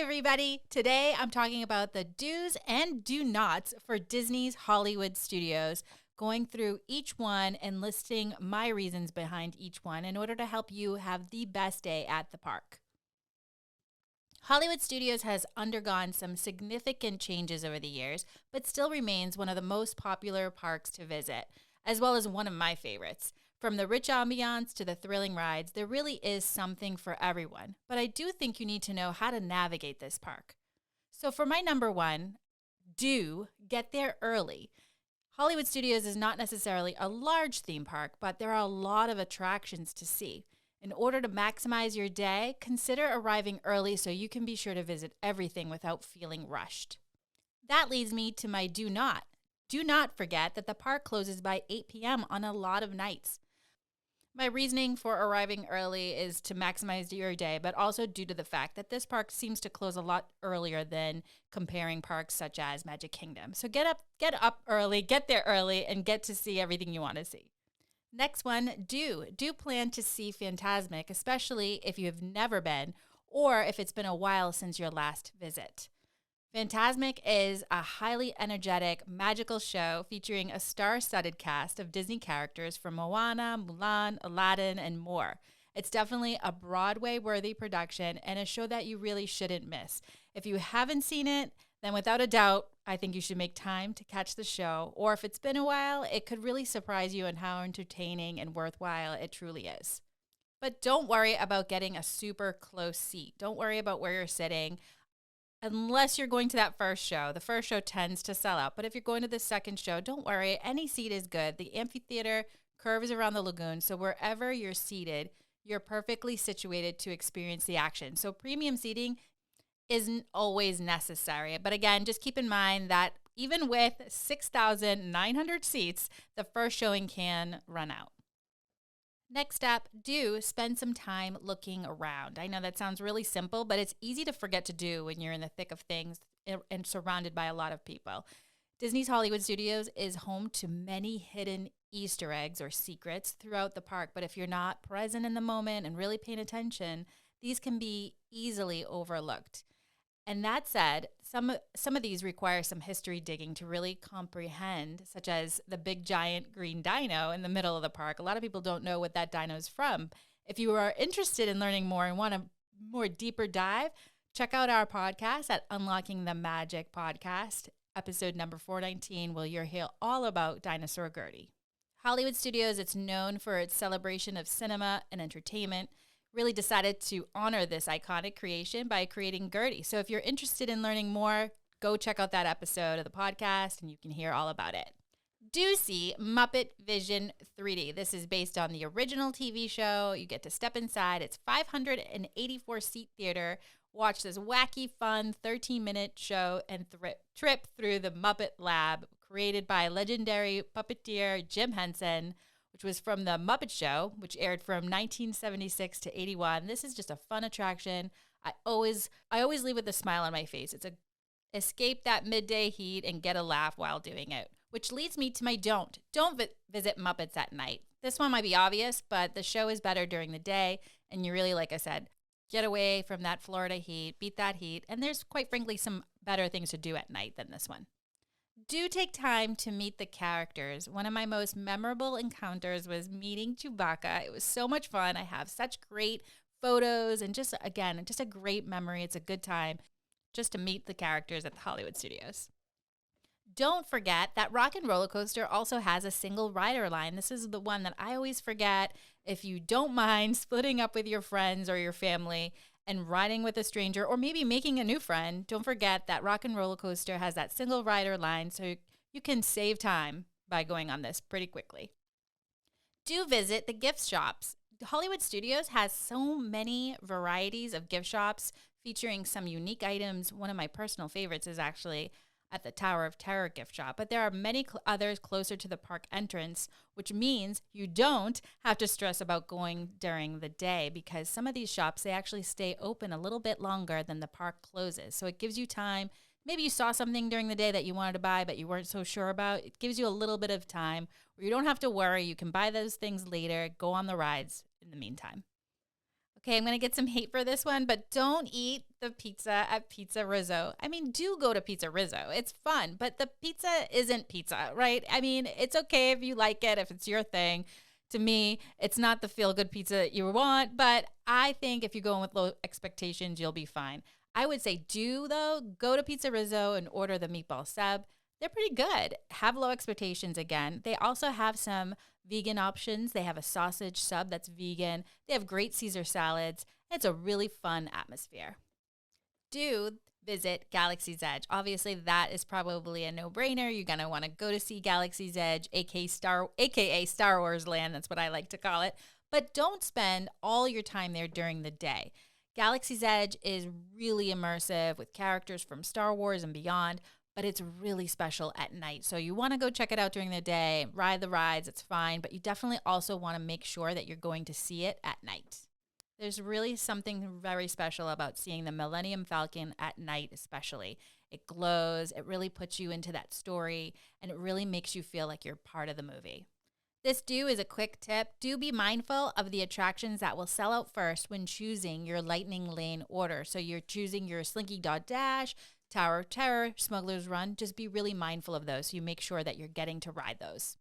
everybody. Today I'm talking about the do's and do nots for Disney's Hollywood Studios, going through each one and listing my reasons behind each one in order to help you have the best day at the park. Hollywood Studios has undergone some significant changes over the years, but still remains one of the most popular parks to visit, as well as one of my favorites. From the rich ambiance to the thrilling rides, there really is something for everyone. But I do think you need to know how to navigate this park. So for my number one, do get there early. Hollywood Studios is not necessarily a large theme park, but there are a lot of attractions to see. In order to maximize your day, consider arriving early so you can be sure to visit everything without feeling rushed. That leads me to my do not. Do not forget that the park closes by 8 p.m. on a lot of nights. My reasoning for arriving early is to maximize your day, but also due to the fact that this park seems to close a lot earlier than comparing parks such as Magic Kingdom. So get up early, get there early, and get to see everything you want to see. Next one, do plan to see Phantasmic, especially if you have never been or if it's been a while since your last visit. Phantasmic is a highly energetic, magical show featuring a star-studded cast of Disney characters from Moana, Mulan, Aladdin, and more. It's definitely a Broadway-worthy production and a show that you really shouldn't miss. If you haven't seen it, then without a doubt, I think you should make time to catch the show. Or if it's been a while, it could really surprise you in how entertaining and worthwhile it truly is. But don't worry about getting a super close seat. Don't worry about where you're sitting. Unless you're going to that first show. The first show tends to sell out. But if you're going to the second show, don't worry. Any seat is good. The amphitheater curves around the lagoon. So wherever you're seated, you're perfectly situated to experience the action. So premium seating isn't always necessary. But again, just keep in mind that even with 6,900 seats, the first showing can run out. Next up, do spend some time looking around. I know that sounds really simple, but it's easy to forget to do when you're in the thick of things and surrounded by a lot of people. Disney's Hollywood Studios is home to many hidden Easter eggs or secrets throughout the park, but if you're not present in the moment and really paying attention, these can be easily overlooked. And that said, some of these require some history digging to really comprehend, such as the big giant green dino in the middle of the park. A lot of people don't know what that dino is from. If you are interested in learning more and want a more deeper dive, check out our podcast at Unlocking the Magic Podcast, episode number 419, where you'll hear all about Dinosaur Gertie. Hollywood Studios, it's known for its celebration of cinema and entertainment, really decided to honor this iconic creation by creating Gertie. So if you're interested in learning more, go check out that episode of the podcast and you can hear all about it. Do see Muppet Vision 3D. This is based on the original TV show. You get to step inside. It's 584-seat theater. Watch this wacky, fun 13-minute show and trip through the Muppet Lab created by legendary puppeteer Jim Henson, which was from the Muppet Show, which aired from 1976 to 81. This is just a fun attraction. I always leave with a smile on my face. It's escape that midday heat and get a laugh while doing it, which leads me to my don't. Don't visit Muppets at night. This one might be obvious, but the show is better during the day, and you really, like I said, get away from that Florida heat, beat that heat, and there's quite frankly some better things to do at night than this one. Do take time to meet the characters. One of my most memorable encounters was meeting Chewbacca. It was so much fun. I have such great photos and just a great memory. It's a good time just to meet the characters at the Hollywood Studios. Don't forget that Rock and Roller Coaster also has a single rider line. This is the one that I always forget. If you don't mind splitting up with your friends or your family and riding with a stranger or maybe making a new friend, don't forget that Rock and Roller Coaster has that single rider line, so you can save time by going on this pretty quickly. Do visit the gift shops. Hollywood Studios has so many varieties of gift shops featuring some unique items. One of my personal favorites is actually at the Tower of Terror gift shop, but there are many others closer to the park entrance, which means you don't have to stress about going during the day because some of these shops, they actually stay open a little bit longer than the park closes. So it gives you time. Maybe you saw something during the day that you wanted to buy, but you weren't so sure about. It gives you a little bit of time where you don't have to worry. You can buy those things later, go on the rides in the meantime. Okay, I'm going to get some hate for this one, but don't eat the pizza at Pizza Rizzo. I mean, do go to Pizza Rizzo. It's fun, but the pizza isn't pizza, right? I mean, it's okay if you like it, if it's your thing. To me, it's not the feel-good pizza you want, but I think if you go in with low expectations, you'll be fine. I would say though, go to Pizza Rizzo and order the meatball sub. They're pretty good. Have low expectations again. They also have some vegan options. They have a sausage sub that's vegan. They have great Caesar salads. It's a really fun atmosphere. Do visit Galaxy's Edge. Obviously, that is probably a no-brainer. You're going to want to go to see Galaxy's Edge, aka Star Wars Land. That's what I like to call it. But don't spend all your time there during the day. Galaxy's Edge is really immersive with characters from Star Wars and beyond, but it's really special at night. So you want to go check it out during the day, ride the rides, it's fine, but you definitely also want to make sure that you're going to see it at night. There's really something very special about seeing the Millennium Falcon at night, especially. It glows, it really puts you into that story, and it really makes you feel like you're part of the movie. This is a quick tip. Do be mindful of the attractions that will sell out first when choosing your Lightning Lane order. So you're choosing your Slinky Dog Dash, Tower of Terror, Smuggler's Run. Just be really mindful of those so you make sure that you're getting to ride those.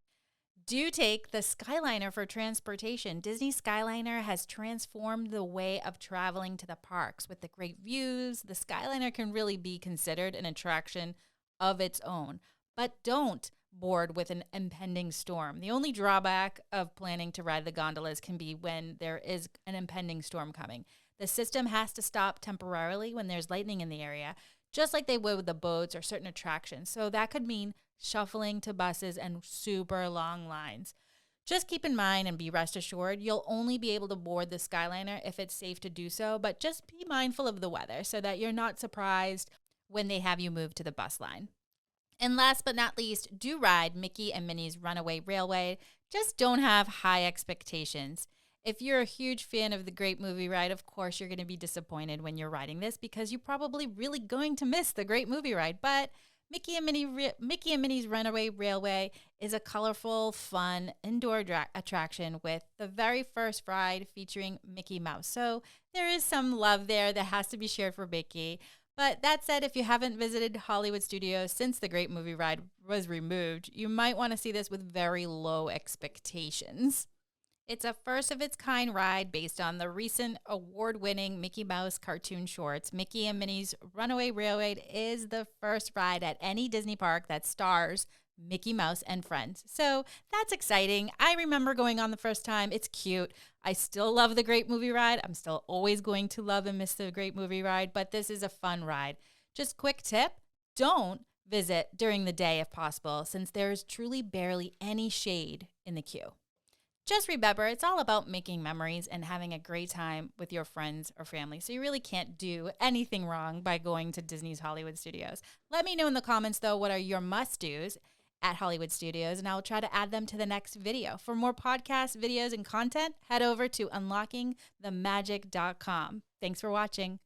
Do take the Skyliner for transportation. Disney Skyliner has transformed the way of traveling to the parks. With the great views, the Skyliner can really be considered an attraction of its own. But don't board with an impending storm. The only drawback of planning to ride the gondolas can be when there is an impending storm coming. The system has to stop temporarily when there's lightning in the area, just like they would with the boats or certain attractions. So that could mean shuffling to buses and super long lines. Just keep in mind and be rest assured, you'll only be able to board the Skyliner if it's safe to do so, but just be mindful of the weather so that you're not surprised when they have you move to the bus line. And last but not least, do ride Mickey and Minnie's Runaway Railway. Just don't have high expectations. If you're a huge fan of the Great Movie Ride, of course you're going to be disappointed when you're riding this because you're probably really going to miss the Great Movie Ride. But Mickey and Minnie's Runaway Railway is a colorful, fun, indoor attraction with the very first ride featuring Mickey Mouse. So there is some love there that has to be shared for Mickey. But that said, if you haven't visited Hollywood Studios since the Great Movie Ride was removed, you might want to see this with very low expectations. It's a first-of-its-kind ride based on the recent award-winning Mickey Mouse cartoon shorts. Mickey and Minnie's Runaway Railway is the first ride at any Disney park that stars Mickey Mouse and friends. So that's exciting. I remember going on the first time. It's cute. I still love the Great Movie Ride. I'm still always going to love and miss the Great Movie Ride, but this is a fun ride. Just quick tip, don't visit during the day if possible, since there's truly barely any shade in the queue. Just remember, it's all about making memories and having a great time with your friends or family. So you really can't do anything wrong by going to Disney's Hollywood Studios. Let me know in the comments, though, what are your must-dos at Hollywood Studios, and I'll try to add them to the next video. For more podcasts, videos, and content, head over to unlockingthemagic.com. Thanks for watching.